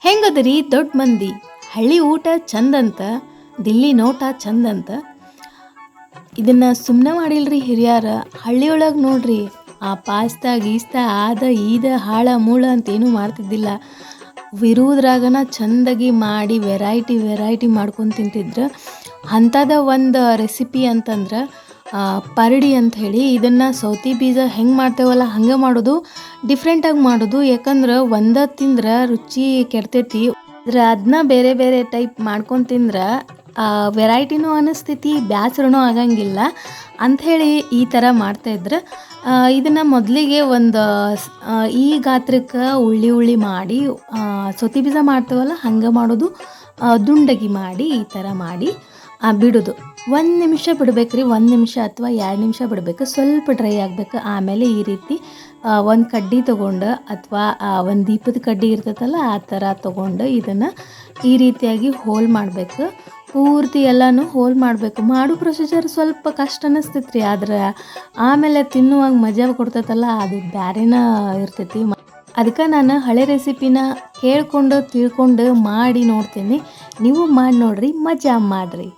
ಹೆಂಗದರಿ ದೊಡ್ಡ ಮಂದಿ ಹಳ್ಳಿ ಊಟ ಚಂದಂತ ದಿಲ್ಲಿ ನೋಟ ಚಂದಂತ ಇದನ್ನ ಸುಮ್ಮನೆ ಮಾಡಿಲ್ರಿ ಹಿರಿಯಾರ. ಹಳ್ಳಿಯೊಳಗೆ ನೋಡ್ರಿ ಆ ಪಾಸ್ತಾ ಗೀಸ್ತಾ ಆದ ಈದ ಹಾಳ ಮೂಳ ಅಂತೇನು ಮಾಡ್ತಿದ್ದಿಲ್ಲ. ವಿರುದ್ರಾಗನ ಚಂದಾಗಿ ಮಾಡಿ ವೆರೈಟಿ ಮಾಡ್ಕೊಂಡು ತಿಂತಿದ್ರು. ಅಂಥದ ಒಂದು ರೆಸಿಪಿ ಅಂತಂದ್ರೆ ಪರಡಿ ಅಂತ ಹೇಳಿ. ಇದನ್ನು ಸೌತಿ ಬೀಜ ಹೆಂಗೆ ಮಾಡ್ತೇವಲ್ಲ ಹಂಗೆ ಮಾಡೋದು, ಡಿಫ್ರೆಂಟಾಗಿ ಮಾಡೋದು. ಯಾಕಂದ್ರೆ ಒಂದೇ ತಿಂದ್ರೆ ರುಚಿ ಕೆಡ್ತೈತಿ. ಅದನ್ನ ಬೇರೆ ಬೇರೆ ಟೈಪ್ ಮಾಡ್ಕೊಂಡು ತಿಂದ್ರೆ ವೆರೈಟಿನೂ ಅನ್ನಿಸ್ತೈತಿ, ಬ್ಯಾಸರನೂ ಆಗಂಗಿಲ್ಲ ಅಂಥೇಳಿ ಈ ಥರ ಮಾಡ್ತಾಯಿದ್ರೆ. ಇದನ್ನು ಮೊದಲಿಗೆ ಒಂದು ಈ ಗಾತ್ರಕ್ಕೆ ಉಳ್ಳಿ ಮಾಡಿ ಸೌತಿ ಬೀಜ ಮಾಡ್ತೇವಲ್ಲ ಹಂಗೆ ಮಾಡೋದು. ದುಂಡಗಿ ಮಾಡಿ ಈ ಥರ ಮಾಡಿ ಬಿಡೋದು. 1 ನಿಮಿಷ ಬಿಡಬೇಕ್ರಿ, 1 ನಿಮಿಷ ಅಥವಾ 2 ನಿಮಿಷ ಬಿಡಬೇಕು. ಸ್ವಲ್ಪ ಡ್ರೈ ಆಗಬೇಕು. ಆಮೇಲೆ ಈ ರೀತಿ ಒಂದು ಕಡ್ಡಿ ತೊಗೊಂಡು ಅಥವಾ ಒಂದು ದೀಪದ ಕಡ್ಡಿ ಇರ್ತೈತಲ್ಲ ಆ ಥರ ತೊಗೊಂಡು ಇದನ್ನು ಈ ರೀತಿಯಾಗಿ ಹೋಲ್ ಮಾಡಬೇಕು. ಪೂರ್ತಿ ಎಲ್ಲನೂ ಹೋಲ್ ಮಾಡಬೇಕು. ಮಾಡೋ ಪ್ರೊಸೀಜರ್ ಸ್ವಲ್ಪ ಕಷ್ಟ ಅನ್ನಿಸ್ತೈತೆ ರೀ, ಆದ್ರೆ ಆಮೇಲೆ ತಿನ್ನುವಾಗ ಮಜಾ ಕೊಡ್ತೈತಲ್ಲ ಅದು ಬೇರೆನ ಇರ್ತೈತಿ. ಅದಕ್ಕೆ ನಾನು ಹಳೆ ರೆಸಿಪಿನ ಕೇಳ್ಕೊಂಡು ತಿಳ್ಕೊಂಡು ಮಾಡಿ ನೋಡ್ತೀನಿ. ನೀವು ಮಾಡಿ ನೋಡ್ರಿ, ಮಜಾ ಮಾಡಿರಿ.